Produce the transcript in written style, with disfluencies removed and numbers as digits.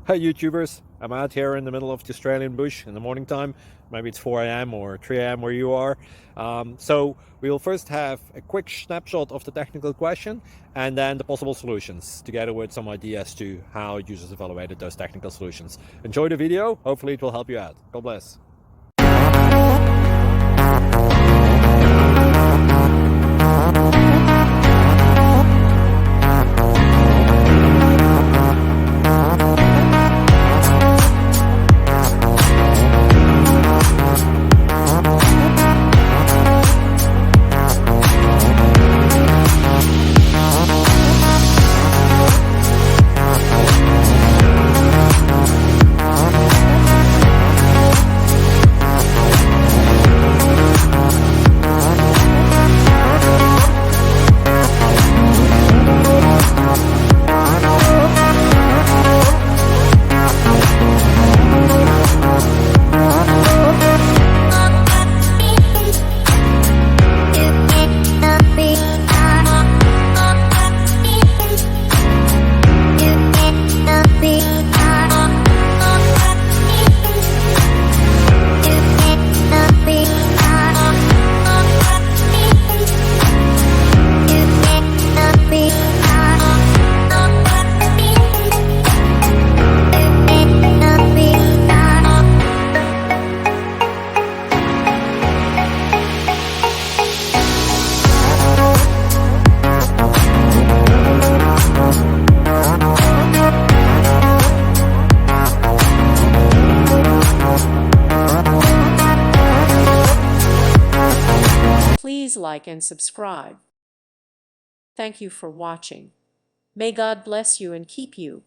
Hi YouTubers, I'm out here in the middle of the Australian bush in the morning time. Maybe it's 4 a.m. or 3 a.m. where you are. So we will first have a quick snapshot of the technical question and then the possible solutions, together with some ideas to how users evaluated those technical solutions. Enjoy the video, hopefully it will help you out. God bless. Please like and subscribe. Thank you for watching. May God bless you and keep you.